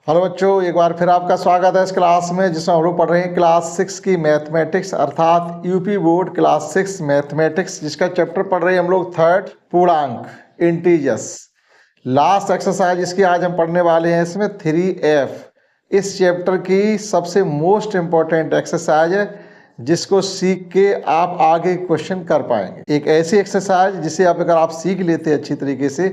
Hello बच्चों, एक बार फिर आपका स्वागत है इस क्लास में जिसमें हम लोग पढ़ रहे हैं क्लास 6 की मैथमेटिक्स अर्थात यूपी बोर्ड क्लास 6 मैथमेटिक्स, जिसका चैप्टर पढ़ रहे हैं हम लोग थर्ड पूर्णांक इंटीजर्स। लास्ट एक्सरसाइज इसकी आज हम पढ़ने वाले हैं इसमें 3F। इस चैप्टर की सबसे मोस्ट इम्पॉर्टेंट एक्सरसाइज है जिसको सीख के आप आगे क्वेश्चन कर पाएंगे। एक ऐसी एक्सरसाइज जिसे अगर आप सीख लेते अच्छी तरीके से,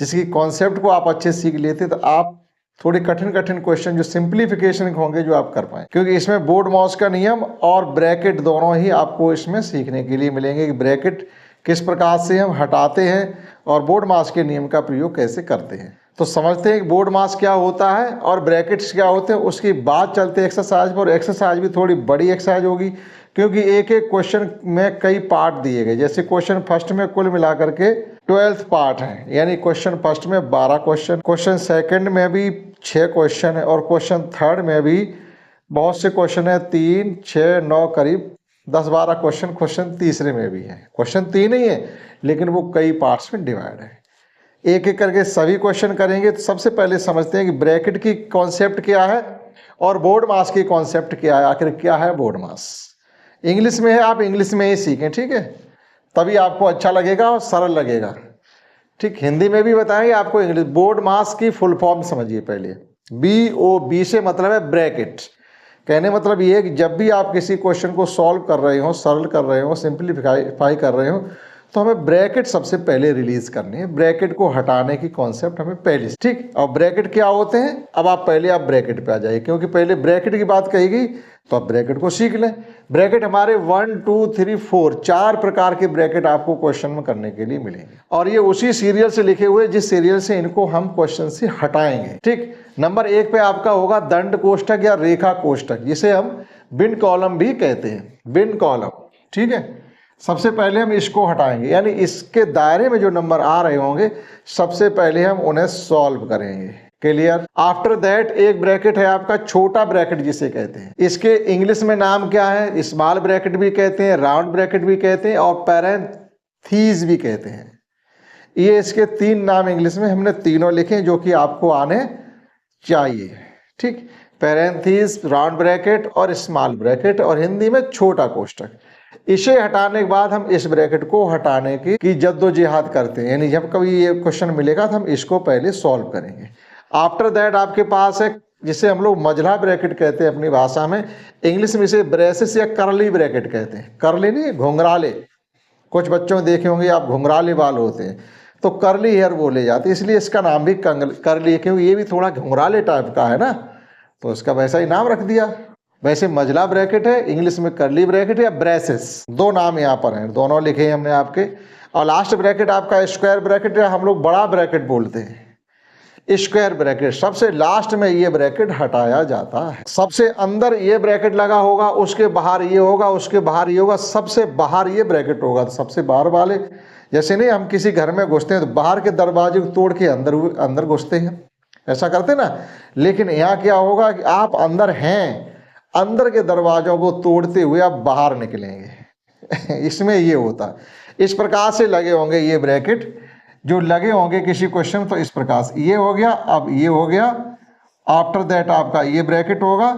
जिसकी कॉन्सेप्ट को आप अच्छे सीख लेते तो आप थोड़े कठिन क्वेश्चन जो सिंप्लीफिकेशन होंगे जो आप कर पाए, क्योंकि इसमें बोर्ड माउस का नियम और ब्रैकेट दोनों ही आपको इसमें सीखने के लिए मिलेंगे कि ब्रैकेट किस प्रकार से हम हटाते हैं और बोर्ड माउस के नियम का प्रयोग कैसे करते हैं। तो समझते हैं कि बोर्ड माउस क्या होता है और ब्रैकेट्स क्या होते हैं, उसकी बात चलते हैं एक्सरसाइज पर। एक्सरसाइज भी थोड़ी बड़ी एक्सरसाइज होगी क्योंकि एक एक क्वेश्चन में कई पार्ट दिए गए। जैसे क्वेश्चन फर्स्ट में कुल मिलाकर के 12 पार्ट हैं, यानी क्वेश्चन फर्स्ट में 12 क्वेश्चन, क्वेश्चन सेकंड में भी 6 क्वेश्चन है और क्वेश्चन थर्ड में भी बहुत से क्वेश्चन है, 3, 6, 9 करीब 10-12 क्वेश्चन तीसरे में भी है। क्वेश्चन 3 ही है लेकिन वो कई पार्ट्स में डिवाइड है। एक एक करके सभी क्वेश्चन करेंगे। तो सबसे पहले समझते हैं कि ब्रैकेट की कॉन्सेप्ट क्या है और बोर्ड मास की कॉन्सेप्ट क्या है। आखिर क्या है बोर्ड मास? इंग्लिश में है, आप इंग्लिश में ही सीखें, ठीक है, तभी आपको अच्छा लगेगा और सरल लगेगा। ठीक, हिंदी में भी बताएंगे आपको। इंग्लिश बोर्ड मास की फुल फॉर्म समझिए पहले। BOB से मतलब है ब्रैकेट। कहने मतलब ये है कि जब भी आप किसी क्वेश्चन को सॉल्व कर रहे हो, सरल कर रहे हो, सिंप्लीफाई कर रहे हो, तो हमें ब्रैकेट सबसे पहले रिलीज करनी है। ब्रैकेट को हटाने की कॉन्सेप्ट हमें पहले, ठीक। और ब्रैकेट क्या होते हैं, अब आप ब्रैकेट पे आ जाइए, क्योंकि पहले ब्रैकेट की बात कही तो आप ब्रैकेट को सीख लें। ब्रैकेट हमारे 1, 2, 3, 4 4 प्रकार के ब्रैकेट आपको क्वेश्चन में करने के लिए मिलेंगे और ये उसी सीरियल से लिखे हुए जिस सीरियल से इनको हम क्वेश्चन से हटाएंगे। ठीक, नंबर 1 पे आपका होगा दंड कोष्ठक या रेखा कोष्ठक, जिसे हम बिन कॉलम भी कहते हैं, बिन कॉलम। ठीक है, सबसे पहले हम इसको हटाएंगे, यानी इसके दायरे में जो नंबर आ रहे होंगे सबसे पहले हम उन्हें सॉल्व करेंगे। क्लियर? आफ्टर दैट एक ब्रैकेट है आपका छोटा ब्रैकेट जिसे कहते हैं। इसके इंग्लिश में नाम क्या है? स्मॉल ब्रैकेट भी कहते हैं, राउंड ब्रैकेट भी कहते हैं और पैरेंथीज भी कहते हैं। ये इसके 3 नाम इंग्लिश में हमने तीनों लिखे जो कि आपको आने चाहिए। ठीक, पैरेंथीज, राउंड ब्रैकेट और स्मॉल ब्रैकेट, और हिंदी में छोटा कोष्ठक। इसे हटाने के बाद हम इस ब्रैकेट को हटाने की जद्दोजहद करते हैं, यानी जब कभी ये क्वेश्चन मिलेगा तो हम इसको पहले सॉल्व करेंगे। आफ्टर दैट आपके पास है जिसे हम लोग मझला ब्रैकेट कहते हैं अपनी भाषा में, इंग्लिश में इसे ब्रेसेस या करली ब्रैकेट कहते हैं। करली नहीं, घुंघराले। कुछ बच्चों देखे होंगे आप, घुंघराले बाल होते हैं तो करली हेयर बोले जाते हैं, इसलिए इसका नाम भी करली है, क्योंकि ये भी थोड़ा घुंघराले टाइप का है ना, तो इसका वैसा ही नाम रख दिया। वैसे मझला ब्रैकेट है, इंग्लिश में करली ब्रैकेट या ब्रेसेस, 2 नाम यहाँ पर हैं, दोनों लिखे हैं हमने आपके। और लास्ट ब्रैकेट आपका स्क्वायर ब्रैकेट या हम लोग बड़ा ब्रैकेट बोलते हैं, स्क्वायर ब्रैकेट। सबसे लास्ट में ये ब्रैकेट हटाया जाता है। सबसे अंदर ये ब्रैकेट लगा होगा, उसके बाहर ये होगा, उसके बाहर ये होगा, सबसे बाहर ये ब्रैकेट होगा। तो सबसे बाहर वाले, जैसे नहीं हम किसी घर में घुसते हैं तो बाहर के दरवाजे को तोड़ के अंदर घुसते हैं, ऐसा करते ना। लेकिन यहाँ क्या होगा कि आप अंदर हैं, अंदर के दरवाजों को तोड़ते हुए आप बाहर निकलेंगे इसमें ये होता है। इस प्रकार से लगे होंगे ये ब्रैकेट, जो लगे होंगे किसी क्वेश्चन, तो इस प्रकार से ये हो गया, अब ये हो गया। आफ्टर दैट आपका ये ब्रैकेट होगा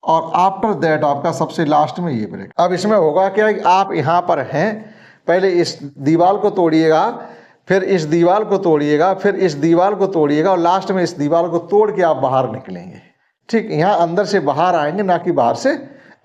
और आफ्टर दैट आपका सबसे लास्ट में ये ब्रैकेट। अब इसमें होगा क्या कि आप यहाँ पर हैं, पहले इस दीवार को तोड़िएगा, फिर इस दीवार को तोड़िएगा, फिर इस दीवार को तोड़िएगा और लास्ट में इस दीवार को तोड़ के आप बाहर निकलेंगे। ठीक, यहाँ अंदर से बाहर आएंगे, ना कि बाहर से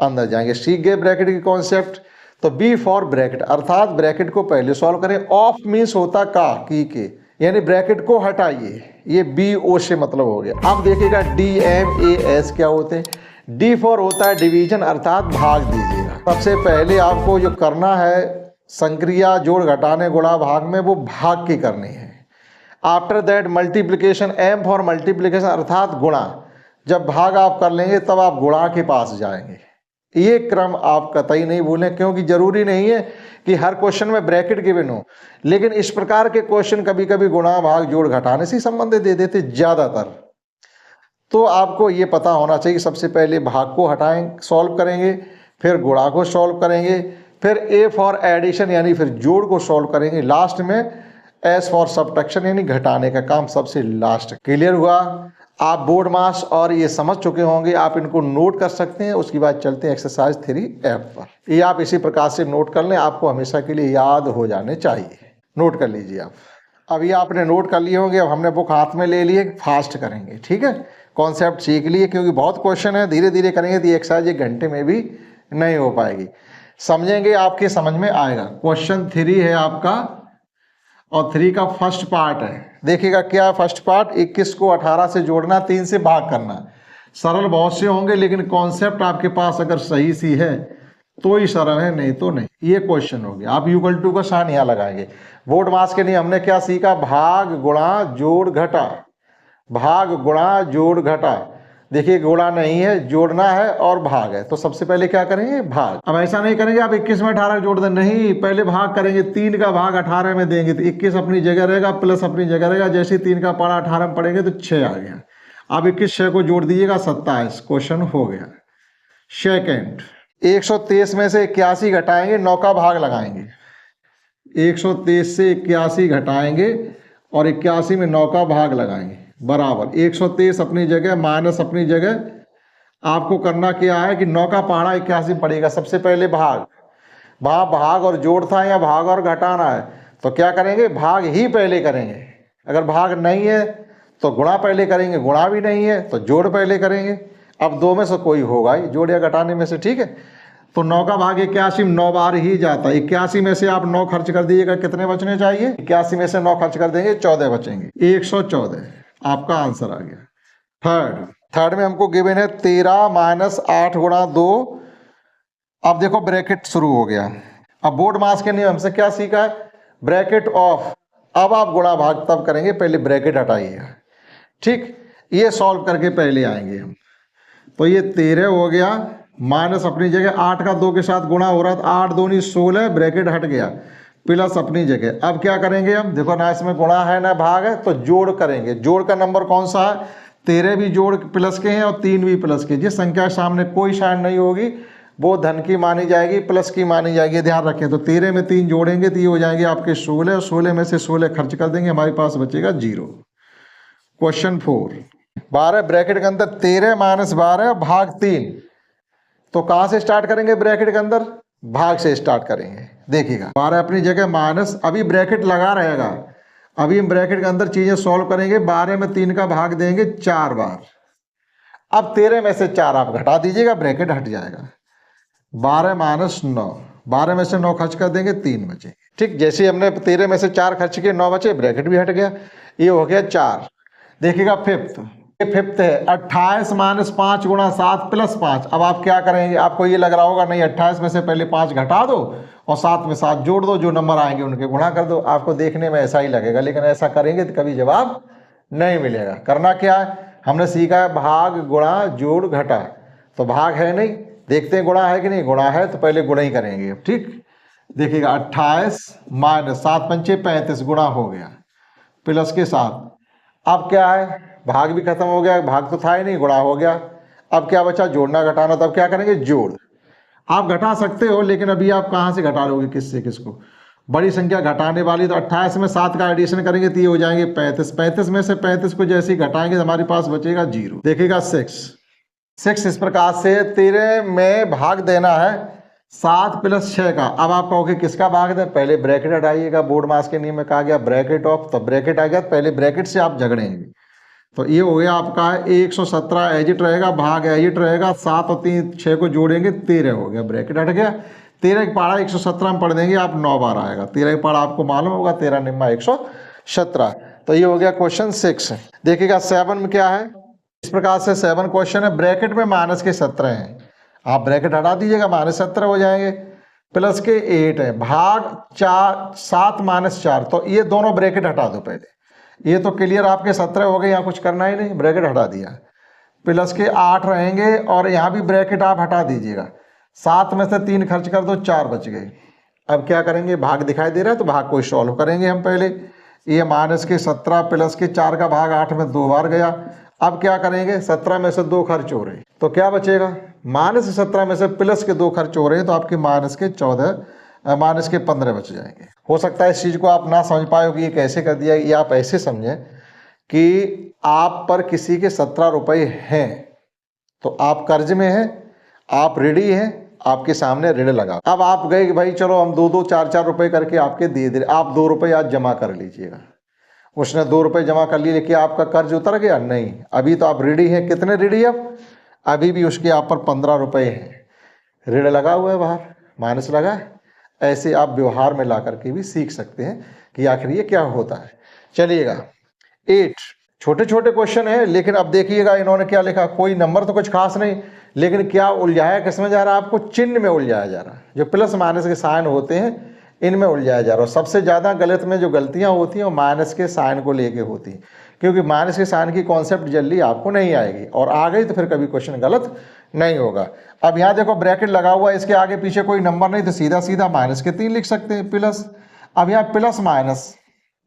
अंदर जाएंगे। सीख गए ब्रैकेट की कॉन्सेप्ट? तो बी फॉर ब्रैकेट, अर्थात ब्रैकेट को पहले सॉल्व करें। ऑफ मीन्स होता का, की के, यानी ब्रैकेट को हटाइए। ये BO से मतलब हो गया। अब देखिएगा DMAS क्या होते हैं। D फॉर होता है डिवीजन, अर्थात भाग दीजिएगा। सबसे पहले आपको जो करना है संक्रिया, जोड़, घटाने, गुणा, भाग में, वो भाग की करनी है। After that multiplication, M for multiplication अर्थात गुणा। जब भाग आप कर लेंगे तब आप गुणा के पास जाएंगे। ये क्रम आप कतई नहीं भूलें, क्योंकि जरूरी नहीं है कि हर क्वेश्चन में ब्रैकेट गिवन हो, लेकिन इस प्रकार के क्वेश्चन कभी कभी गुणा, भाग, जोड़, घटाने से संबंधित दे देते ज्यादातर। तो आपको ये पता होना चाहिए सबसे पहले भाग को हटाएं, सॉल्व करेंगे, फिर गुणा को सॉल्व करेंगे, फिर A फॉर एडिशन यानी फिर जोड़ को सॉल्व करेंगे, लास्ट में S फॉर सब्ट्रैक्शन यानी घटाने का काम सबसे लास्ट। क्लियर हुआ? आप बोर्ड मास और ये समझ चुके होंगे, आप इनको नोट कर सकते हैं। उसके बाद चलते हैं एक्सरसाइज 3F पर। ये आप इसी प्रकार से नोट कर लें, आपको हमेशा के लिए याद हो जाने चाहिए। नोट कर लीजिए आप। अब ये आपने नोट कर लिए होंगे। अब हमने बुक हाथ में ले लिए, फास्ट करेंगे, ठीक है। कॉन्सेप्ट सीख लिए, क्योंकि बहुत क्वेश्चन है, धीरे धीरे करेंगे तो ये एक्सरसाइज 1 घंटे में भी नहीं हो पाएगी। समझेंगे, आपके समझ में आएगा। क्वेश्चन 3 है आपका, और 3 का फर्स्ट पार्ट है। देखिएगा क्या है फर्स्ट पार्ट, 21 को 18 से जोड़ना, 3 से भाग करना। सरल बहुत से होंगे, लेकिन कॉन्सेप्ट आपके पास अगर सही सी है तो ही सरल है, नहीं तो नहीं। ये क्वेश्चन हो गया। आप इक्वल टू का साइन यहाँ लगाएंगे। बोर्ड मास के लिए हमने क्या सीखा, भाग गुणा जोड़ घटा, भाग गुणा जोड़ घटा। देखिए गुणा नहीं है, जोड़ना है और भाग है, तो सबसे पहले क्या करेंगे, भाग। अब ऐसा नहीं करेंगे आप 21 में 18 जोड़ दें, नहीं, पहले भाग करेंगे। 3 का भाग 18 में देंगे तो 21 अपनी जगह रहेगा, प्लस अपनी जगह रहेगा। जैसे 3 का पारा 18 में पड़ेंगे तो 6 आ गया। अब 21 6 को जोड़ दीजिएगा, 27। क्वेश्चन हो गया। सेकेंड, 123 में से 81 घटाएंगे, 9 का भाग लगाएंगे। 123 से 81 घटाएंगे और 81 में 9 का भाग लगाएंगे, बराबर 123 अपनी जगह माइनस अपनी जगह। आपको करना क्या है कि 9 का पहाड़ा 81 पड़ेगा। सबसे पहले भाग, वहाँ भाग और जोड़ था, या भाग और घटाना है, तो क्या करेंगे, भाग ही पहले करेंगे। अगर भाग नहीं है तो गुणा पहले करेंगे, गुणा भी नहीं है तो जोड़ पहले करेंगे। अब 2 में से कोई होगा ही, जोड़ या घटाने में से, ठीक है। तो 9 का भाग 81 में 9 बार ही जाता है। 81 में से आप 9 खर्च कर दीजिएगा, कितने बचने चाहिए, 81 में से 9 खर्च कर देंगे, 14 बचेंगे। 114 आपका आंसर आ गया। थर्ड में हमको गिवन है 13 माइनस 8 गुणा 2। अब देखो ब्रैकेट शुरू हो गया। अब बोर्ड मास के नियम से क्या सीखा है, ब्रैकेट ऑफ। अब आप गुणा भाग तब करेंगे, पहले ब्रैकेट हटाइएगा, ठीक। ये सॉल्व करके पहले आएंगे हम। तो ये 13 हो गया, माइनस अपनी जगह 8 का 2 के साथ गुणा हो रहा था, 8 दूनी 16, ब्रैकेट हट गया, प्लस अपनी जगह। अब क्या करेंगे हम, देखो ना इसमें गुणा है ना भाग है, तो जोड़ करेंगे। जोड़ का नंबर कौन सा है, 13 भी जोड़ प्लस के हैं और 3 भी प्लस के। जिस संख्या के सामने कोई साइन नहीं होगी वो धन की मानी जाएगी, प्लस की मानी जाएगी, ध्यान रखें। तो 13 में 3 जोड़ेंगे तो ये हो जाएंगे आपके 16, और 16 में से 16 खर्च कर देंगे, हमारे पास बचेगा 0। क्वेश्चन 4, 12 ब्रैकेट के अंदर 13 माइनस 12 भाग 3। तो कहाँ से स्टार्ट करेंगे, ब्रैकेट के अंदर भाग से स्टार्ट करेंगे। देखिएगा 12 अपनी जगह माइनस, अभी ब्रैकेट लगा रहेगा। अभी हम ब्रैकेट के अंदर चीजें सॉल्व करेंगे। 12 में 3 का भाग देंगे 4 बार। अब 13 में से 4 आप घटा दीजिएगा, ब्रैकेट हट जाएगा। 12 माइनस 9, 12 में से 9 खर्च कर देंगे, 3 बचे, ठीक। जैसे हमने 13 में से 4 खर्च किए, 9 बचे, ब्रैकेट भी हट गया, ये हो गया 4। देखिएगा फिफ्थ, ये फिफ्थ है 28 माइनस 5 गुणा 7 प्लस 5। अब आप क्या करेंगे, आपको ये लग रहा होगा नहीं, 28 में से पहले 5 घटा दो और 7 में 7 जोड़ दो, जो नंबर आएंगे उनके गुणा कर दो। आपको देखने में ऐसा ही लगेगा, लेकिन ऐसा करेंगे तो कभी जवाब नहीं मिलेगा। करना क्या है, हमने सीखा है भाग गुणा जोड़ घटा। तो भाग है नहीं, देखते हैं गुणा है कि नहीं। गुणा है तो पहले गुणा ही करेंगे, ठीक। देखिएगा 28 माइनस 7 पंचे 35 गुणा हो गया, प्लस के 7। अब क्या है, भाग भी खत्म हो गया, भाग तो था ही नहीं, गुणा हो गया। अब क्या बचा, जोड़ना घटाना। तब क्या करेंगे, जोड़। आप घटा सकते हो, लेकिन अभी आप कहाँ से घटा लोगे, किससे किसको, बड़ी संख्या घटाने वाली। तो 28 में 7 का एडिशन करेंगे तो ये हो जाएंगे 35। 35 में से 35 को जैसे ही घटाएंगे तो हमारे पास बचेगा 0। देखिएगा 6 इस प्रकार से 13 में भाग देना है 7 प्लस 6 का। अब आप कहोगे किसका भाग दें, पहले ब्रैकेट हटाइएगा। बोर्ड मास के नियम में कहा गया ब्रैकेट ऑफ, तो ब्रैकेट आ गया, पहले ब्रैकेट से आप झगड़ेंगे। तो ये हो गया आपका 117 एजिट रहेगा, भाग एजिट रहेगा। 7 और 3 6 को जोड़ेंगे, 13 हो गया, ब्रैकेट हट गया। 13 का पहाड़ा 117 में पढ़ देंगे आप, 9 बार आएगा। 13 का पहाड़ा आपको मालूम होगा, 13 निम्मा 117। तो ये हो गया क्वेश्चन 6। देखिएगा 7 में क्या है, इस प्रकार से 7 क्वेश्चन है। ब्रैकेट में माइनस के 17 हैं, आप ब्रैकेट हटा दीजिएगा, -17 हो जाएंगे, प्लस के 8 है, भाग 7 माइनस 4। तो ये दोनों ब्रैकेट हटा दो पहले। ये तो क्लियर आपके 17 हो गए, यहाँ कुछ करना ही नहीं, ब्रैकेट हटा दिया। प्लस के 8 रहेंगे और यहाँ भी ब्रैकेट आप हटा दीजिएगा। 7 में से 3 खर्च कर दो, 4 बच गए। अब क्या करेंगे, भाग दिखाई दे रहा है तो भाग को सॉल्व करेंगे हम पहले। ये माइनस के 17 प्लस के 4 का भाग 8 में 2 बार गया। अब क्या करेंगे, 17 में से 2 खर्च हो रहे हैं तो क्या बचेगा, -17 में से प्लस के 2 खर्च हो रहे हैं तो आपके माइनस के 15 बच जाएंगे। हो सकता है इस चीज़ को आप ना समझ पाए कि ये कैसे कर दिया, ये आप ऐसे समझें कि आप पर किसी के 17 रुपये हैं, तो आप कर्ज में हैं, आप ऋणी हैं, आपके सामने ऋण लगा। अब आप गए कि भाई चलो हम 2-2 4-4 रुपये करके आपके दे दे, आप 2 रुपये आज जमा कर लीजिएगा। उसने 2 रुपये जमा कर लिए, लेकिन आपका कर्ज उतर गया? नहीं, अभी तो आप ऋणी हैं। कितने ऋणी? अब अभी भी उसके आप पर 15 रुपये हैं, ऋण लगा हुआ है, बाहर माइनस लगा है। ऐसे आप व्यवहार में ला करके भी सीख सकते हैं कि आखिर ये क्या होता है। चलिएगा 8, छोटे छोटे क्वेश्चन है, लेकिन अब देखिएगा इन्होंने क्या लिखा। कोई नंबर तो कुछ खास नहीं, लेकिन क्या उलझाया किसमें जा रहा है? आपको चिन्ह में उलझाया जा रहा है। जो प्लस माइनस के साइन होते हैं इनमें उलझाया जा रहा है। और सबसे ज़्यादा गलत में जो गलतियां होती हैं वो माइनस के साइन को लेके होती हैं, क्योंकि माइनस के साइन की कॉन्सेप्ट जल्दी आपको नहीं आएगी, और आ गई तो फिर कभी क्वेश्चन गलत नहीं होगा। अब यहाँ देखो ब्रैकेट लगा हुआ है, इसके आगे पीछे कोई नंबर नहीं, तो सीधा सीधा माइनस के 3 लिख सकते हैं, प्लस। अब यहाँ प्लस माइनस,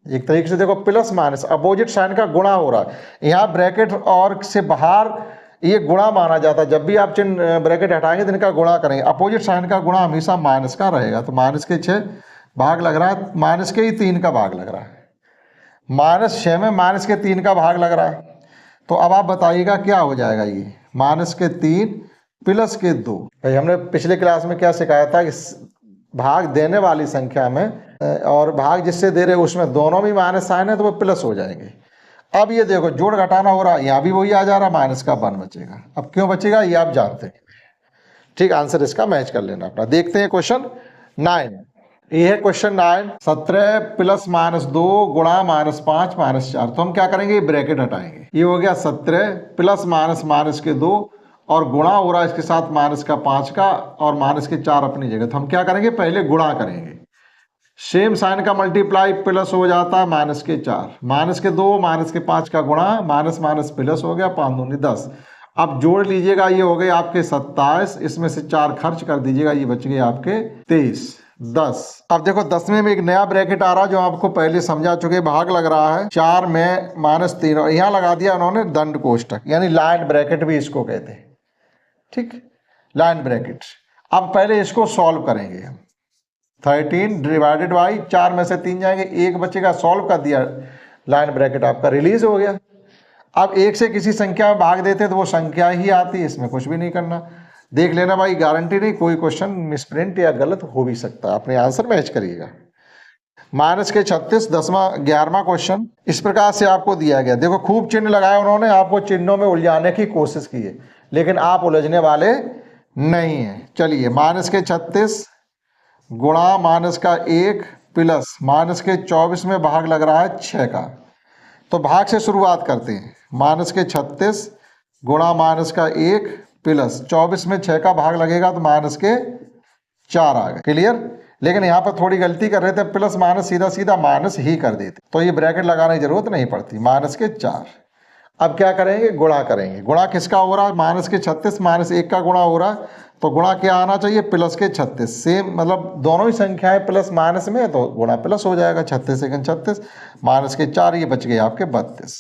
एक तरीके से देखो प्लस माइनस अपोजिट साइन का गुणा हो रहा है। यहाँ ब्रैकेट और से बाहर ये गुणा माना जाता है। जब भी आप चिन्ह ब्रैकेट हटाएंगे तो इनका गुणा करेंगे। अपोजिट साइन का गुणा हमेशा माइनस का रहेगा। तो माइनस के 6 भाग लग रहा है, माइनस के ही 3 का भाग लग रहा है। -6 में माइनस के 3 का भाग लग रहा है। तो अब आप बताइएगा क्या हो जाएगा ये? -3 प्लस के 2। भाई हमने पिछले क्लास में क्या सिखाया था कि भाग देने वाली संख्या में और भाग जिससे दे रहे उसमें दोनों में माइनस साइन है तो वो प्लस हो जाएंगे। अब ये देखो जोड़ घटाना हो रहा है, यहाँ भी वही आ जा रहा, माइनस का 1 बचेगा। अब क्यों बचेगा ये आप जानते हैं, ठीक। आंसर इसका मैच कर लेना अपना। देखते हैं क्वेश्चन 9। ये है क्वेश्चन 9। 17 प्लस -2 गुणा -5 -4। तो हम क्या करेंगे? ब्रैकेट हटाएंगे। ये हो गया 17 प्लस माइनस के 2 और गुणा हो रहा है इसके साथ माइनस का 5 का और माइनस के 4 अपनी जगह। तो हम क्या करेंगे? पहले गुणा करेंगे। सेम साइन का मल्टीप्लाई प्लस हो जाता है माइनस के 4, माइनस के 2 माइनस के 5 का गुणा, माइनस माइनस प्लस हो गया, 5 दूनी 10। अब जोड़ लीजिएगा, ये हो गए आपके 27, इसमें से 4 खर्च कर दीजिएगा, ये बच गए आपके 23, 10। अब देखो 10वें में एक नया ब्रैकेट आ रहा है जो आपको पहले समझा चुके, भाग लग रहा है 4 में -3 और यहाँ लगा दिया उन्होंने दंड कोष्टक, यानी लाइन ब्रैकेट भी इसको कहते हैं, ठीक, लाइन ब्रैकेट। अब पहले इसको सॉल्व करेंगे हम। 13 डिवाइडेड बाई 4 में से 3 जाएंगे, 1 बचेगा, सॉल्व कर दिया, लाइन ब्रैकेट आपका रिलीज हो गया। अब 1 से किसी संख्या में भाग देते तो वो संख्या ही आती है, इसमें कुछ भी नहीं करना। देख लेना भाई, गारंटी नहीं, कोई क्वेश्चन मिसप्रिंट या गलत हो भी सकता है, अपने आंसर मैच करिएगा। माइनस के 36 11वां क्वेश्चन इस प्रकार से आपको दिया गया। देखो खूब चिन्ह लगाए उन्होंने, आपको चिन्हों में उलझाने की कोशिश की है, लेकिन आप उलझने वाले नहीं हैं। चलिए माइनस के 36 गुणा माइनस का 1 प्लस माइनस के 24 में भाग लग रहा है 6 का। तो भाग से शुरुआत करते हैं। माइनस के 36 गुणा माइनस का 1 प्लस 24 में 6 का भाग लगेगा तो माइनस के 4 आ गए। क्लियर? लेकिन यहाँ पर थोड़ी गलती कर रहे थे, प्लस माइनस सीधा सीधा माइनस ही कर देते, तो ये ब्रैकेट लगाने की जरूरत नहीं पड़ती। माइनस के 4। अब क्या करेंगे? गुणा करेंगे। गुणा किसका हो रहा है? माइनस के 36 माइनस 1 का गुणा हो रहा है, तो गुणा क्या आना चाहिए? प्लस के 36। सेम मतलब दोनों ही संख्याएं प्लस माइनस में है तो गुणा प्लस हो जाएगा। 36 सेकंड 36 माइनस के 4, ये बच गए आपके 32।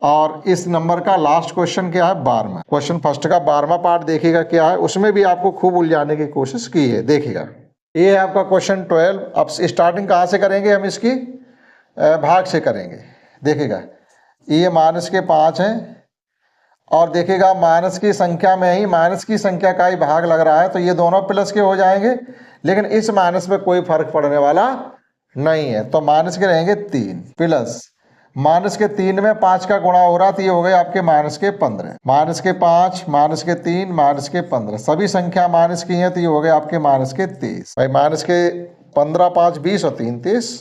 और इस नंबर का लास्ट क्वेश्चन क्या है? 12वां क्वेश्चन। फर्स्ट का 12वां पार्ट देखिएगा क्या है, उसमें भी आपको खूब उलझाने की कोशिश की है। देखिएगा ये है आपका क्वेश्चन 12। अब स्टार्टिंग कहाँ से करेंगे हम? इसकी भाग से करेंगे। देखिएगा ये माइनस के 5 है और देखिएगा माइनस की संख्या में ही माइनस की संख्या का ही भाग लग रहा है, तो ये दोनों प्लस के हो जाएंगे, लेकिन इस माइनस में कोई फर्क पड़ने वाला नहीं है, तो माइनस के रहेंगे 3 प्लस माइनस के 3 में 5 का गुणा हो रहा, तो ये हो गए आपके माइनस के 15। माइनस के 5 माइनस के 3 माइनस के 15, सभी संख्या माइनस की हैं, तो ये हो गए आपके माइनस के 23। भाई माइनस के 15 5 20 और 3 30,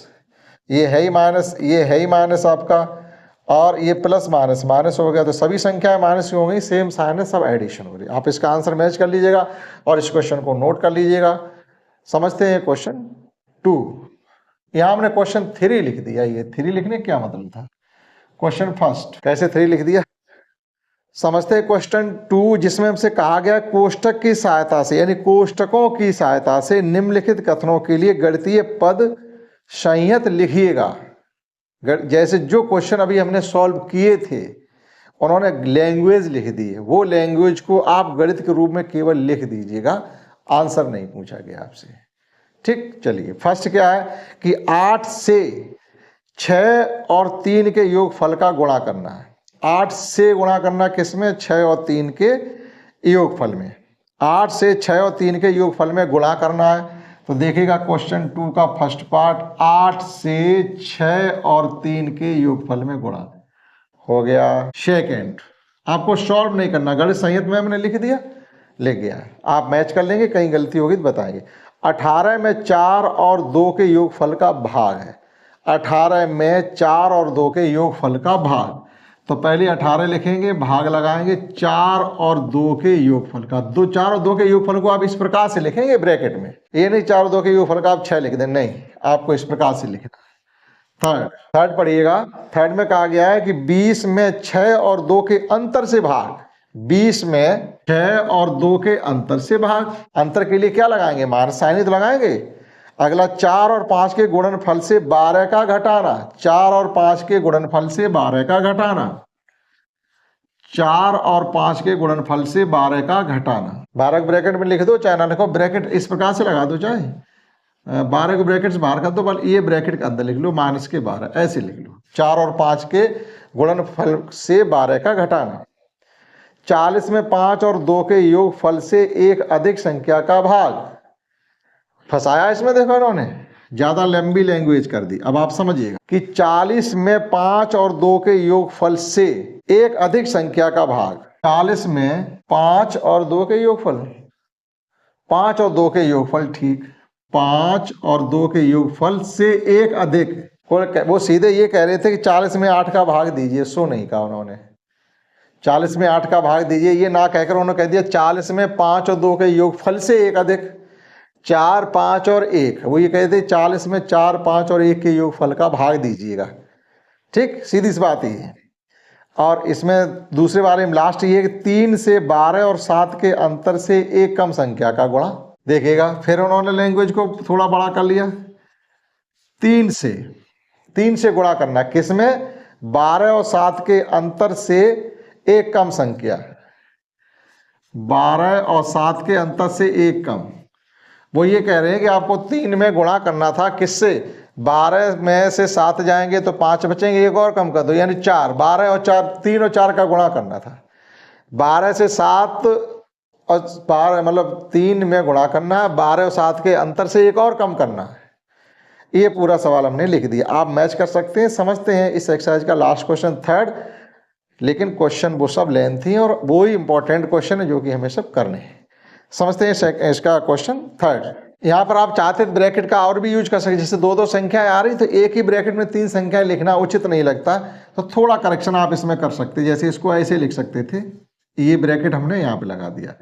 ये है ही माइनस, ये है ही माइनस आपका, और ये प्लस माइनस माइनस हो गया, तो सभी संख्याएं माइनस की हो गई, सेम साइन है, सब एडिशन हो रही। आप इसका आंसर मैच कर लीजिएगा और इस क्वेश्चन को नोट कर लीजिएगा। समझते हैं क्वेश्चन 2। यहाँ हमने क्वेश्चन 3 लिख दिया। ये 3 लिखने क्या मतलब था? क्वेश्चन फर्स्ट कैसे 3 लिख दिया समझते हैं। क्वेश्चन 2 जिसमें हमसे कहा गया कोष्टक की सहायता से, यानी कोष्टकों की सहायता से निम्नलिखित कथनों के लिए गणितीय पद संयत लिखिएगा। जैसे जो क्वेश्चन अभी हमने सॉल्व किए थे उन्होंने लैंग्वेज लिख दी है, वो लैंग्वेज को आप गणित के रूप में केवल लिख दीजिएगा, आंसर नहीं पूछा गया आपसे, ठीक। चलिए फर्स्ट क्या है कि 8 से 6 और 3 के योगफल का गुणा करना है। 8 से गुणा करना किसमें? 6 और 3 के योगफल में। 8 से 6 और 3 के योगफल में गुणा करना है। तो देखिएगा क्वेश्चन 2 का फर्स्ट पार्ट, 8 से 6 और 3 के योगफल में गुणा हो गया। सेकेंड, आपको सॉल्व नहीं करना, गणित संहिता में मैंने लिख दिया, लिख गया। आप मैच कर लेंगे, कहीं गलती होगी तो बताएंगे। 18 में 4 और 2 के योगफल का भाग है। 18 में 4 और 2 के योगफल का भाग, तो पहले 18 लिखेंगे, भाग लगाएंगे 4 और 2 के योगफल का। 4 और 2 के योगफल को आप इस प्रकार से लिखेंगे ब्रैकेट में, ये नहीं 4 और 2 के योगफल का आप 6 लिख दें, नहीं, आपको इस प्रकार से लिखना। थर्ड पढ़िएगा। थर्ड में कहा गया है कि 20 में 6 और 2 के अंतर से भाग। 20 में 6 और 2 के अंतर से भाग। अंतर के लिए क्या लगाएंगे? माइनस साइन ही तो लगाएंगे। अगला 4 और 5 के गुणनफल से 12 का घटाना। 4 और 5 के गुणनफल से 12 का घटाना। 4 और 5 के गुणनफल से 12 का घटाना। 12 को ब्रैकेट में लिख दो, चाहे ना लिखो, ब्रैकेट इस प्रकार से लगा दो, चाहे 12 को ब्रैकेट से बाहर कर दो, बल ये ब्रैकेट के अंदर लिख लो, माइनस के 12 ऐसे लिख लो। 4 और 5 के गुणनफल से 12 का घटाना। 40 में 5 और 2 के योगफल से एक अधिक संख्या का भाग। फंसाया इसमें, देखो इन्होंने ज्यादा लंबी लैंग्वेज कर दी। अब आप समझिएगा कि 40 में 5 और 2 के योगफल से एक अधिक संख्या का भाग। 40 में 5 और 2 के योगफल, 5 और 2 के योगफल, ठीक, 5 और 2 के योगफल से एक अधिक। वो सीधे ये कह रहे थे कि 40 में 8 का भाग दीजिए, सो नहीं कहा उन्होंने, 40 में 8 का भाग दीजिए, ये ना कहकर उन्होंने कह दिया 40 में 5 और 2 के योगफल से एक अधिक। 4, 5 और 1, वो ये कहते 40 में 4, 5 और 1 के योगफल का भाग दीजिएगा, ठीक, सीधी सी बात है। और इसमें दूसरे बारे में लास्ट ये कि 3 से 12 और 7 के अंतर से एक कम संख्या का गुणा। देखिएगा, फिर उन्होंने लैंग्वेज को थोड़ा बड़ा कर लिया। 3 से गुणा करना किसमें? 12 और 7 के अंतर से एक कम संख्या। 12 और 7 के अंतर से एक कम। वो ये कह रहे हैं कि आपको 3 में गुणा करना था, किससे? 12 में से 7 जाएंगे तो 5 बचेंगे, एक और कम कर दो, यानी 4। 12 और 4, 3 और 4 का गुणा करना था। 12 से 7 और 12 मतलब 3 में गुणा करना है, 12 और 7 के अंतर से एक और कम करना है। ये पूरा सवाल हमने लिख दिया, आप मैच कर सकते हैं। समझते हैं इस एक्सरसाइज का लास्ट क्वेश्चन थर्ड, लेकिन क्वेश्चन वो सब लेंथी हैं और वो ही इंपॉर्टेंट क्वेश्चन है जो कि हमें सब करने हैं। समझते हैं इसका क्वेश्चन थर्ड। यहाँ पर आप चाहते ब्रैकेट का और भी यूज कर सकते, जैसे 2-2 संख्याएं आ रही तो एक ही ब्रैकेट में 3 संख्याएं लिखना उचित नहीं लगता, तो थोड़ा करेक्शन आप इसमें कर सकते। जैसे इसको ऐसे लिख सकते थे, ये ब्रैकेट हमने यहाँ पे लगा दिया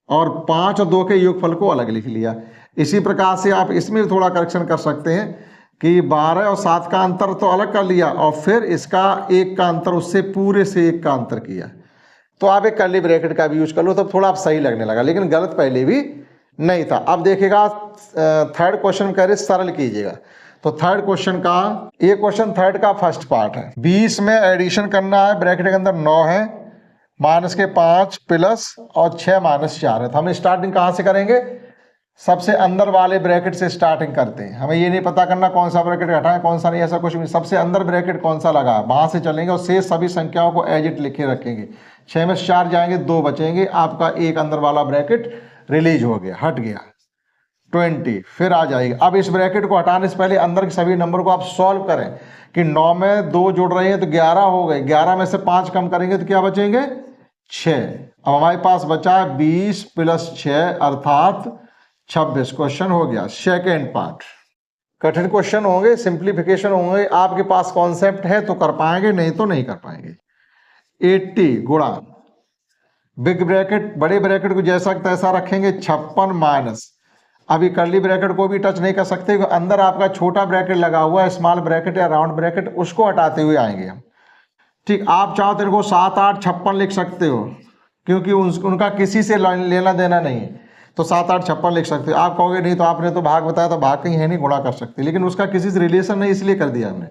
और 5 और 2 के योगफल को अलग लिख लिया। इसी प्रकार से आप इसमें भी थोड़ा करेक्शन कर सकते हैं कि 12 और 7 का अंतर तो अलग कर लिया और फिर इसका 1 का अंतर, उससे पूरे से 1 का अंतर किया। तो आप एक कर्ली ब्रैकेट का भी यूज कर लो, तब थोड़ा आप सही लगने लगा, लेकिन गलत पहले भी नहीं था। अब देखिएगा थर्ड क्वेश्चन कह रहे सरल कीजिएगा, तो थर्ड क्वेश्चन का, ये क्वेश्चन थर्ड का फर्स्ट पार्ट है। 20 में एडिशन करना है, ब्रैकेट के अंदर 9 है, माइनस के 5 प्लस और 6 माइनस 4 है। तो हम स्टार्टिंग कहाँ से करेंगे? सबसे अंदर वाले ब्रैकेट से स्टार्टिंग करते हैं। हमें ये नहीं पता करना कौन सा ब्रैकेट हटाएं कौन सा नहीं, ऐसा कुछ नहीं, सबसे अंदर ब्रैकेट कौन सा लगा वहां से चलेंगे और शेष सभी संख्याओं को एज इट लिखे रखेंगे। 6 में 4 जाएंगे, 2 बचेंगे, आपका एक अंदर वाला ब्रैकेट रिलीज हो गया, हट गया 20, फिर आ जाएगी। अब इस ब्रैकेट को हटाने से पहले अंदर के सभी नंबर को आप सॉल्व करें कि 9 में 2 जुड़ रहे हैं तो 11 हो गए, 11 में से 5 कम करेंगे तो क्या बचेंगे? 6। अब हमारे पास बचा है 20 प्लस 6 अर्थात 26। क्वेश्चन हो गया। सेकेंड पार्ट, कठिन क्वेश्चन होंगे, सिंप्लीफिकेशन होंगे, आपके पास कॉन्सेप्ट है तो कर पाएंगे, नहीं तो नहीं कर पाएंगे। 80 गुणा बिग ब्रैकेट, बड़े ब्रैकेट को जैसा तैसा रखेंगे, 56 माइनस, अभी कर्ली ब्रैकेट को भी टच नहीं कर सकते, अंदर आपका छोटा ब्रैकेट लगा हुआ है, स्मॉल ब्रैकेट या राउंड ब्रैकेट, उसको हटाते हुए आएंगे हम। ठीक, आप चाहो तो इनको 7, 8, 56 लिख सकते हो, क्योंकि उनका किसी से लेना देना नहीं है, तो 7, 8, 56 लिख सकते हो। आप कहोगे नहीं तो आपने तो भाग बताया, तो भाग कहीं है नहीं, गुणा कर सकते, लेकिन उसका किसी से रिलेशन नहीं, इसलिए कर दिया हमने।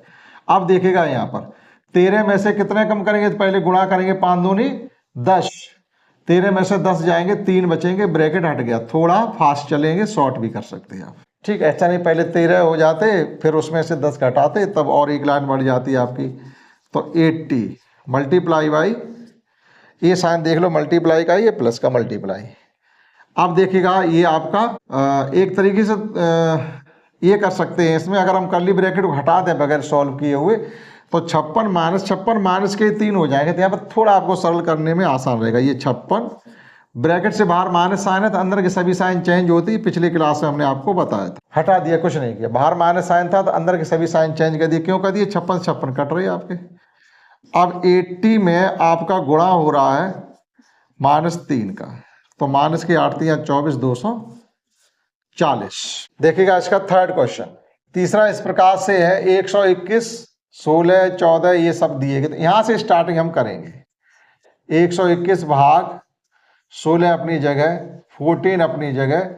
अब देखिएगा यहाँ पर 13 में से कितने कम करेंगे, तो पहले गुणा करेंगे, 5 दूनी 10, 13 में से 10 जाएंगे, 3 बचेंगे, ब्रैकेट हट गया। थोड़ा फास्ट चलेंगे, शॉर्ट भी कर सकते हैं आप। ठीक, ऐसा नहीं पहले 13 हो जाते फिर उसमें से 10 घटाते तब और एक लाइन बढ़ जाती है आपकी। तो 80 मल्टीप्लाई बाई, ये साइन देख लो मल्टीप्लाई का, ये प्लस का मल्टीप्लाई। अब देखिएगा ये आपका एक तरीके से ये कर सकते हैं इसमें, अगर हम कर्ली ब्रैकेट को हटा दें बगैर सॉल्व किए हुए तो 56 माइनस के 3 हो जाएंगे। तो यहाँ पर थोड़ा आपको सरल करने में आसान रहेगा। ये 56 ब्रैकेट से बाहर माइनस साइन है तो अंदर के सभी साइन चेंज होती है, पिछली क्लास में हमने आपको बताया था। हटा दिया, कुछ नहीं किया, बाहर माइनस साइन था तो अंदर के सभी साइन चेंज कर दिए। क्यों कर दिए? 56 कट रही है आपके। अब 80 में आपका गुणा हो रहा है -3 का, तो माइनस की 8 3 24 240। देखिएगा इसका थर्ड क्वेश्चन। तीसरा इस प्रकार से है 121 16 14 ये सब दिए गए। तो यहां से स्टार्टिंग हम करेंगे। 121 भाग 16 अपनी जगह, 14 अपनी जगह,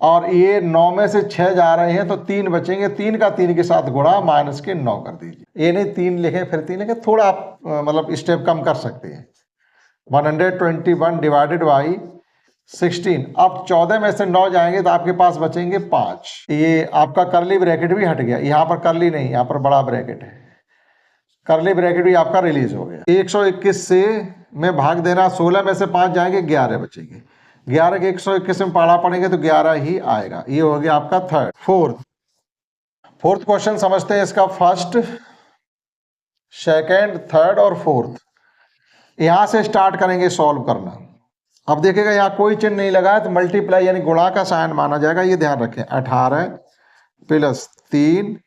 और ये 9 में से 6 जा रहे हैं तो 3 बचेंगे। 3 का 3 के साथ गुणा माइनस के 9 कर दीजिए। ये नहीं 3 लिखें फिर 3 लिखें, थोड़ा आप मतलब स्टेप कम कर सकते हैं। 121 डिवाइडेड बाई 16। अब 14 में से 9 जाएंगे तो आपके पास बचेंगे 5। ये आपका कर्ली ब्रैकेट भी हट गया, यहाँ पर कर्ली नहीं, यहाँ पर बड़ा ब्रैकेट है। कर्ली ब्रैकेट भी आपका रिलीज हो गया। 121 से में भाग देना, 16 में से 5 जाएंगे 11 बचेंगे। 11 के 121 में पाड़ा पड़ेंगे तो 11 ही आएगा। ये हो गया आपका थर्ड। फोर्थ क्वेश्चन समझते हैं इसका। फर्स्ट, सेकेंड, थर्ड और फोर्थ यहां से स्टार्ट करेंगे सॉल्व करना। अब देखिएगा यहाँ कोई चिन्ह नहीं लगा है तो मल्टीप्लाई यानी गुणा का साइन माना जाएगा, ये ध्यान रखें। 18 प्लस 3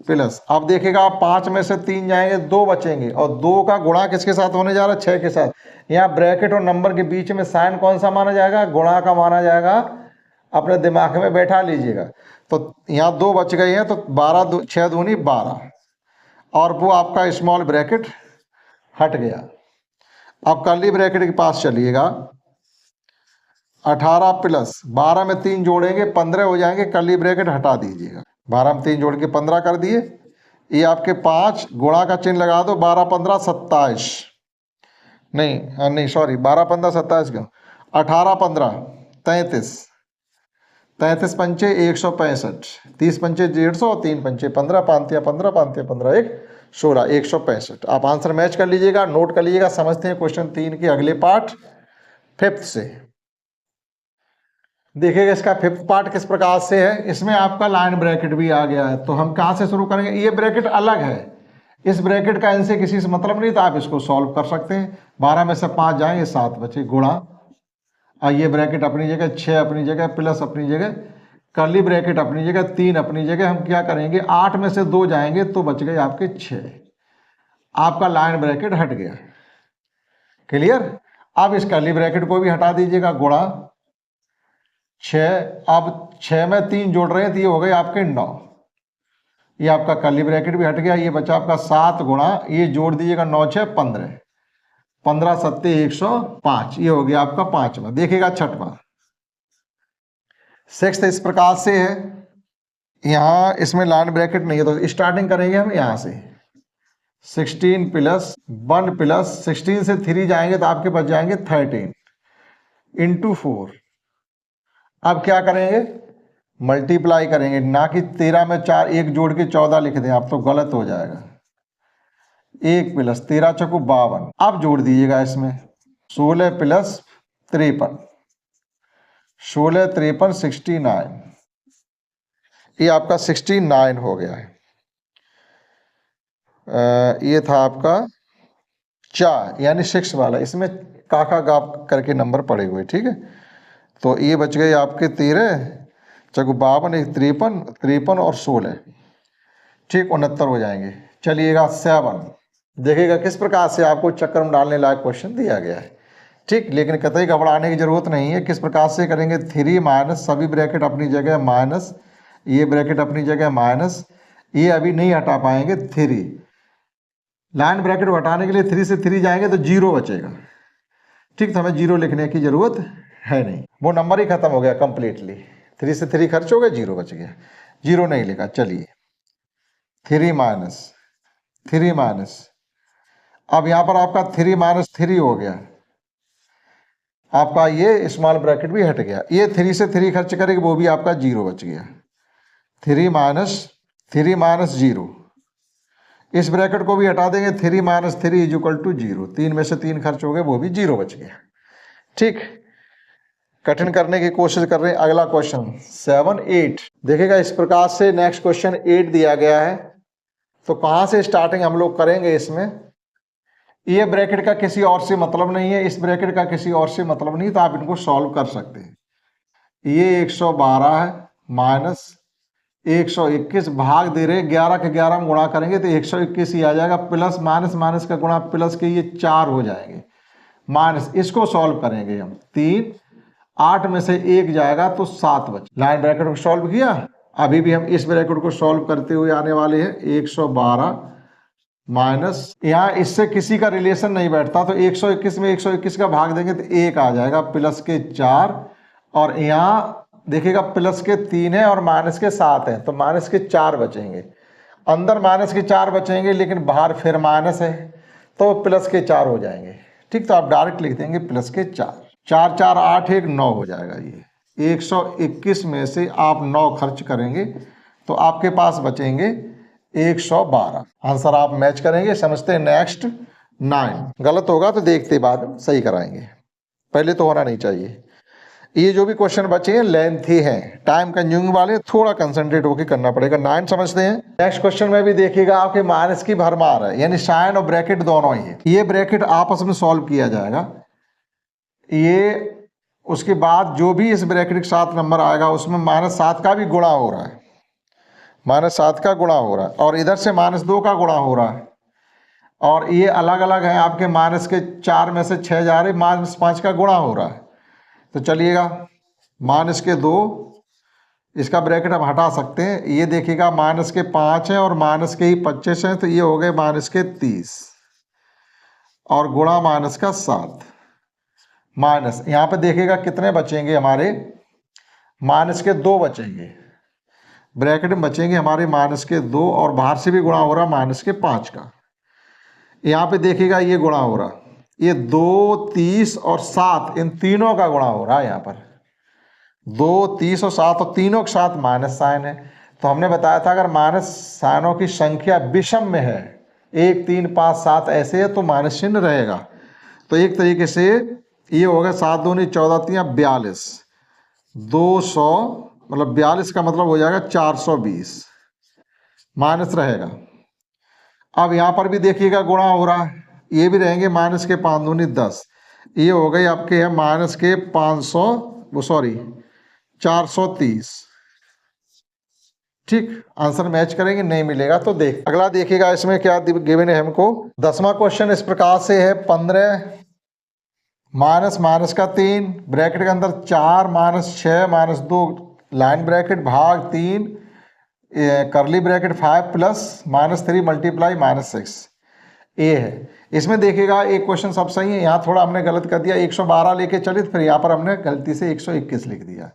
प्लस, अब देखिएगा 5 में से 3 जाएंगे 2 बचेंगे, और 2 का गुणा किसके साथ होने जा रहा है? 6 के साथ। यहाँ ब्रैकेट और नंबर के बीच में साइन कौन सा माना जाएगा? गुणा का माना जाएगा। अपने दिमाग में बैठा लीजिएगा। तो यहाँ 2 बच गए हैं तो 12 6 दूनी 12, और वो आपका स्मॉल ब्रैकेट हट गया। अब कर्ली ब्रैकेट के पास चलिएगा। 18 प्लस 12 में 3 जोड़ेंगे 15 हो जाएंगे, कर्ली ब्रैकेट हटा दीजिएगा। 12 में 3 जोड़ के 15 कर दिए। ये आपके 5 गुणा का चिन्ह लगा दो। 12 15 27, नहीं सॉरी 12 15 27 क्यों, 18 15 33, 33 पंचे 165, 30 पंचे 150, 3 पंचे 15, 5 15, 5 15 1 16, 165। आप आंसर मैच कर लीजिएगा, नोट कर लीजिएगा। समझते हैं क्वेश्चन 3 के अगले पार्ट, फिफ्थ से। देखिएगा इसका फिफ्थ पार्ट किस प्रकार से है। इसमें आपका लाइन ब्रैकेट भी आ गया है, तो हम कहाँ से शुरू करेंगे? ये ब्रैकेट अलग है, इस ब्रैकेट का इनसे किसी से मतलब नहीं, तो आप इसको सॉल्व कर सकते हैं। 12 में से 5 जाएंगे 7 बचे, गुणा, और ये ब्रैकेट अपनी जगह, 6 अपनी जगह, प्लस अपनी जगह, कर्ली ब्रैकेट अपनी जगह, 3 अपनी जगह। हम क्या करेंगे? 8 में से 2 जाएंगे तो बच गए आपके 6। आपका लाइन ब्रैकेट हट गया। क्लियर? अब इस कर्ली ब्रैकेट को भी हटा दीजिएगा। गुणा 6, अब 6 में 3 जोड़ रहे हैं तो ये हो गए आपके 9। ये आपका कर्ली ब्रैकेट भी हट गया। ये बचा आपका 7 गुणा, ये जोड़ दीजिएगा 9 6 15, 15 7 105। ये हो गया आपका 5वां। देखिएगा छठवां। सिक्स्थ इस प्रकार से है। यहाँ इसमें लाइन ब्रैकेट नहीं है तो स्टार्टिंग करेंगे हम यहाँ से। 16 प्लस 1 प्लस 16 से 3 जाएंगे तो आपके बच जाएंगे 13 इंटू 4। अब क्या करेंगे? मल्टीप्लाई करेंगे, ना कि 13 में 4 1 जोड़ के 14 लिख दें आप, तो गलत हो जाएगा। 1 प्लस 13 चौको 52। अब जोड़ दीजिएगा इसमें 16 प्लस 53, 16 53 69। ये आपका 69 हो गया है। ये था आपका 4 यानी 6 वाला, इसमें काका गाप करके नंबर पड़े हुए। ठीक है, तो ये बच गए आपके 13 चौको 52 53, 53 और 16, ठीक 69 हो जाएंगे। चलिएगा 7। देखिएगा किस प्रकार से आपको चक्कर में डालने लायक क्वेश्चन दिया गया है। ठीक, लेकिन कतई घबराने की जरूरत नहीं है। किस प्रकार से करेंगे? 3 माइनस, सभी ब्रैकेट अपनी जगह माइनस, ये ब्रैकेट अपनी जगह माइनस, ये अभी नहीं हटा पाएंगे 3। लाइन ब्रैकेट को हटाने के लिए 3 से 3 जाएंगे तो 0 बचेगा। ठीक, तो हमें 0 लिखने की जरूरत है नहीं, वो नंबर ही खत्म हो गया कंप्लीटली। 3 से 3 खर्च हो गया, 0 बच गया, 0 नहीं लिखा। चलिए 3 माइनस 3 माइनस, अब यहाँ पर आपका 3 माइनस 3 हो गया। आपका ये स्मॉल ब्रैकेट भी हट गया। ये 3 से 3 खर्च करेंगे, वो भी आपका 0 बच गया। 3 माइनस 0, इस ब्रैकेट को भी हटा देंगे, 3 माइनस 3 इज इक्वल टू 0, 3 में से 3 खर्च हो गए, वो भी 0 बच गया। ठीक, कठिन करने की कोशिश कर रहे हैं। अगला क्वेश्चन 7, 8 देखिएगा इस प्रकार से। नेक्स्ट क्वेश्चन 8 दिया गया है, तो कहां से स्टार्टिंग हम लोग करेंगे इसमें। ये ब्रैकेट का किसी और से मतलब नहीं है, इस ब्रैकेट का किसी और से मतलब नहीं, तो आप इनको सॉल्व कर सकते हैं। ये 112 है माइनस 121 भाग दे रहे 11 के 11 में गुणा करेंगे तो 121 ही आ जाएगा, प्लस माइनस माइनस का गुणा प्लस के ये 4 हो जाएंगे, माइनस इसको सॉल्व करेंगे हम 3, 8 में से 1 जाएगा तो 7 बचे। लाइन ब्रैकेट को सॉल्व किया, अभी भी हम इस ब्रैकेट को सॉल्व करते हुए आने वाले हैं। 112 माइनस, यहाँ इससे किसी का रिलेशन नहीं बैठता, तो 121 में 121 का भाग देंगे तो 1 आ जाएगा, प्लस के 4, और यहाँ देखिएगा प्लस के 3 है और माइनस के 7 है, तो माइनस के 4 बचेंगे। अंदर माइनस के 4 बचेंगे लेकिन बाहर फिर माइनस है, तो प्लस के 4 हो जाएंगे। ठीक, तो आप डायरेक्ट लिख देंगे प्लस के 4, 4 4 8 1 9 हो जाएगा। ये 121 में से आप 9 खर्च करेंगे तो आपके पास बचेंगे 112। आंसर आप मैच करेंगे। समझते हैं नेक्स्ट 9, गलत होगा तो देखते बाद सही कराएंगे, पहले तो होना नहीं चाहिए। ये जो भी क्वेश्चन बचे हैं लेंथी हैं, टाइम कंज्यूमिंग वाले, थोड़ा कंसंट्रेट होकर करना पड़ेगा। 9 समझते हैं। नेक्स्ट क्वेश्चन में भी देखिएगा आपके माइनस की भरमार है, यानी साइन और ब्रैकेट दोनों ही है। ये ब्रैकेट आपस में सॉल्व किया जाएगा, ये उसके बाद जो भी इस ब्रैकेट के साथ नंबर आएगा उसमें -7 का भी गुणा हो रहा है, -7 का गुणा हो रहा है, और इधर से -2 का गुणा हो रहा है, और ये अलग अलग है आपके। माइनस के 4 में से 6 जा रहे, -5 का गुणा हो रहा है। तो चलिएगा माइनस के 2, इसका ब्रैकेट हम हटा सकते हैं। ये देखिएगा माइनस के 5 है और माइनस के ही 25 है, तो ये हो गए माइनस के 30, और गुणा माइनस का 7, माइनस यहाँ पे देखिएगा कितने बचेंगे हमारे, माइनस के 2 बचेंगे, ब्रैकेट में बचेंगे हमारे माइनस के 2, और बाहर से भी गुणा हो रहा माइनस के 5 का। यहाँ पे देखिएगा ये गुणा हो रहा, ये 2, 30 और 7, इन तीनों का गुणा हो रहा है। यहाँ पर 2, 30 और 7, और तीनों के साथ माइनस साइन है। तो हमने बताया था अगर माइनस साइनों की संख्या विषम में है, 1, 3, 5, 7 ऐसे है, तो माइनस चिन्ह रहेगा। तो एक तरीके से ये होगा 7 दूनी 14 3 42, 200 मतलब 42 का मतलब हो जाएगा 420, माइनस रहेगा। अब यहाँ पर भी देखिएगा गुणा हो रहा है, ये भी रहेंगे माइनस के 5 दूनी 10, ये हो गई आपके है माइनस के 430। ठीक, आंसर मैच करेंगे, नहीं मिलेगा तो देख। अगला देखिएगा इसमें क्या गिवन है हमको। 10वां क्वेश्चन इस प्रकार से है, 15 माइनस माइनस का 3 ब्रैकेट के अंदर 4 माइनस 6 माइनस 2 लाइन ब्रैकेट भाग 3 करली ब्रैकेट 5 प्लस -3 मल्टीप्लाई -6, ये है। इसमें देखिएगा एक क्वेश्चन सब सही है, यहाँ थोड़ा हमने गलत कर दिया, 112 लेके चले तो फिर यहाँ पर हमने गलती से 121 लिख दिया।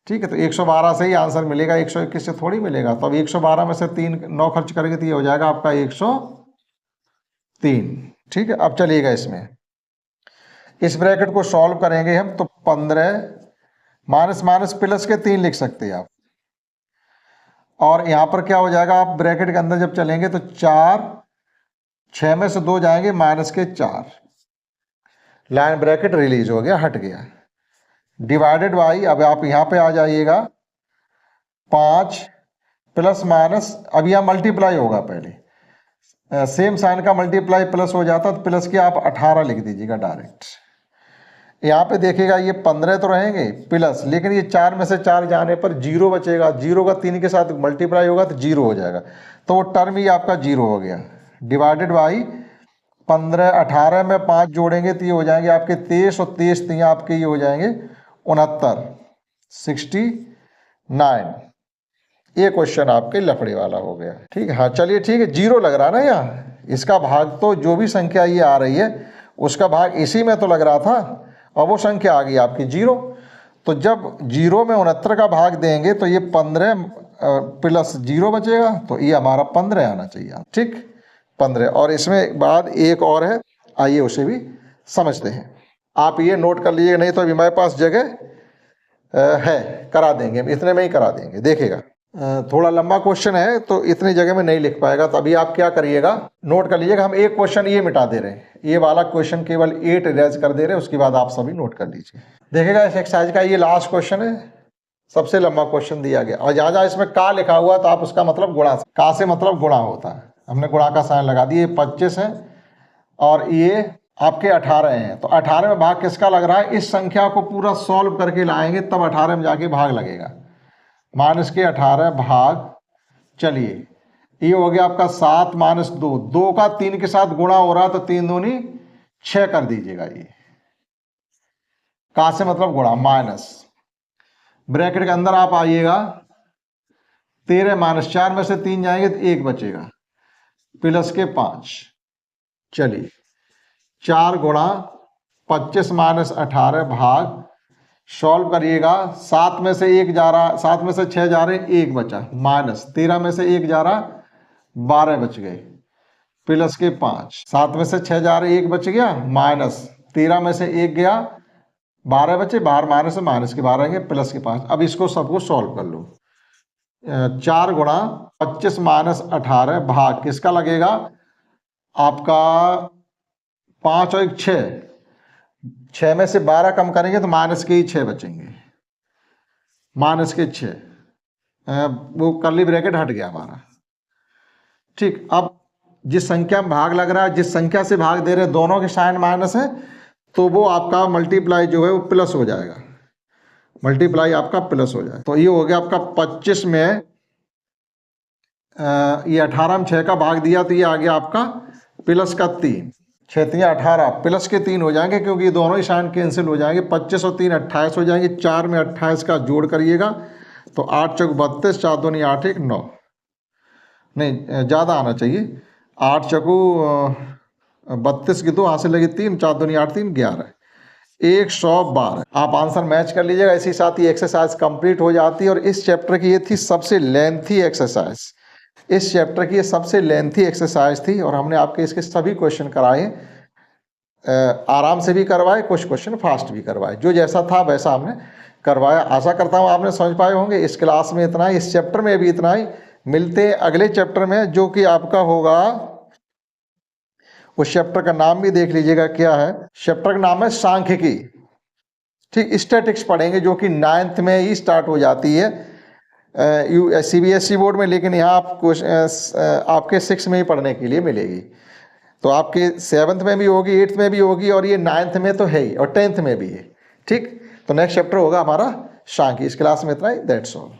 ठीक है, तो 112 से ही आंसर मिलेगा, 121 से थोड़ी मिलेगा। तो अब 112 में से 9 खर्च करेंगे तो ये हो जाएगा आपका 103। ठीक है, अब चलिएगा इसमें इस ब्रैकेट को सॉल्व करेंगे हम, तो 15 माइनस माइनस प्लस के 3 लिख सकते हैं आप, और यहाँ पर क्या हो जाएगा, आप ब्रैकेट के अंदर जब चलेंगे तो 4, 6 में से 2 जाएंगे माइनस के 4, लाइन ब्रैकेट रिलीज हो गया, हट गया, डिवाइडेड बाई, अब आप यहाँ पे आ जाइएगा 5 प्लस माइनस, अब यहाँ मल्टीप्लाई होगा, पहले सेम साइन का मल्टीप्लाई प्लस हो जाता, तो प्लस के आप 18 लिख दीजिएगा डायरेक्ट। यहाँ पे देखिएगा ये 15 तो रहेंगे प्लस, लेकिन ये 4 में से 4 जाने पर 0 बचेगा, 0 का 3 के साथ मल्टीप्लाई होगा तो 0 हो जाएगा, तो वो टर्म ही आपका 0 हो गया, डिवाइडेड बाई 15, 18 में 5 जोड़ेंगे तो ये हो जाएंगे आपके 23, और 23 तो आपके ये हो जाएंगे 69, 69। ये क्वेश्चन आपके लफड़े वाला हो गया। ठीक है, हाँ चलिए ठीक है, 0 लग रहा ना यहाँ, इसका भाग तो जो भी संख्या ये आ रही है उसका भाग इसी में तो लग रहा था, और वो संख्या आ गई आपकी 0। तो जब 0 में 69 का भाग देंगे तो ये 15 प्लस 0 बचेगा, तो ये हमारा 15 आना चाहिए। ठीक, 15। और इसमें बाद एक और है, आइए उसे भी समझते हैं। आप ये नोट कर लीजिए, नहीं तो अभी हमारे पास जगह है, करा देंगे हम, इतने में ही करा देंगे। देखिएगा थोड़ा लंबा क्वेश्चन है तो इतनी जगह में नहीं लिख पाएगा, तो अभी आप क्या करिएगा, नोट कर लीजिएगा। हम एक क्वेश्चन ये मिटा दे रहे हैं, ये वाला क्वेश्चन केवल 8 इरेज कर दे रहे हैं, उसके बाद आप सभी नोट कर लीजिए। देखिएगा इस एक्सरसाइज का ये लास्ट क्वेश्चन है, सबसे लंबा क्वेश्चन दिया गया, और जहाँ जहाँ इसमें का लिखा हुआ तो आप उसका मतलब गुणा, का से मतलब गुणा होता है, हमने गुणा का साइन लगा दिया। 25 है और ये आपके 18 हैं, तो 18 में भाग किसका लग रहा है, इस संख्या को पूरा सॉल्व करके लाएंगे तब 18 में जाके भाग लगेगा। माइनस के 18 भाग, चलिए ये हो गया आपका 7 माइनस 2, 2 का 3 के साथ गुणा हो रहा है तो 3 दूनी 6 कर दीजिएगा। ये का से मतलब गुणा, माइनस ब्रैकेट के अंदर आप आइएगा, 13 माइनस 4 में से 3 जाएंगे तो 1 बचेगा, प्लस के 5, चलिए 4 गुणा 25 माइनस 18 भाग, सॉल्व करिएगा, 7 में से 1 जा रहा, 7 में से 6 जा रहे, 1 बचा, माइनस 13 में से 1 जा रहा, 12 बच गए, प्लस के 5, 7 में से 6 जा रहे, 1 बच गया, माइनस 13 में से 1 गया, 12 बचे, बाहर माइनस है, माइनस के 12 रहेंगे, प्लस के 5। अब इसको सबको सॉल्व कर लो। 4 गुणा 25 माइनस 18 भाग किसका लगेगा, आपका 5 और 1 6, 6 में से 12 कम करेंगे तो माइनस के ही 6 बचेंगे, माइनस के 6, वो कर्ली ब्रैकेट हट गया हमारा। ठीक, अब जिस संख्या में भाग लग रहा है, जिस संख्या से भाग दे रहे हैं, दोनों के साइन माइनस है, तो वो आपका मल्टीप्लाई जो है वो प्लस हो जाएगा, मल्टीप्लाई आपका प्लस हो जाएगा। तो ये हो गया आपका 25 में ये 18 में 6 का भाग दिया तो ये आ गया आपका प्लस का 3, 6 3 18, प्लस के 3 हो जाएंगे क्योंकि दोनों ही साइन कैंसिल हो जाएंगे, 25 और 3 28 हो जाएंगे, 4 में 28 का जोड़ करिएगा तो 8 चौक 32, 4 दूनी 8 1 9, नहीं ज़्यादा आना चाहिए, 8 चौकू 32 की 2 हासिल लगी 3, 4 दूनी 8 3 11, 112। आप आंसर मैच कर लीजिएगा। इसी साथ ही एक्सरसाइज कंप्लीट हो जाती है, और इस चैप्टर की ये थी सबसे लेंथी एक्सरसाइज, इस चैप्टर की ये सबसे लेंथी एक्सरसाइज थी, और हमने आपके इसके सभी क्वेश्चन कराए, आराम से भी करवाए, कुछ क्वेश्चन फास्ट भी करवाए, जो जैसा था वैसा हमने करवाया। आशा करता हूँ आपने समझ पाए होंगे। इस क्लास में इतना ही, इस चैप्टर में भी इतना ही। मिलते हैं अगले चैप्टर में, जो कि आपका होगा, उस चैप्टर का नाम भी देख लीजिएगा क्या है, चैप्टर का नाम है सांख्यिकी। ठीक, स्टैटिक्स पढ़ेंगे, जो कि 9th में ही स्टार्ट हो जाती है CBSE बोर्ड में, लेकिन यहाँ आपके 6 में ही पढ़ने के लिए मिलेगी। तो आपके 7th में भी होगी, 8th में भी होगी, और ये 9th में तो है ही, और 10th में भी है। ठीक, तो नेक्स्ट चैप्टर होगा हमारा सांख्यिकी। इस क्लास में इतना ही, दैट्स ऑल।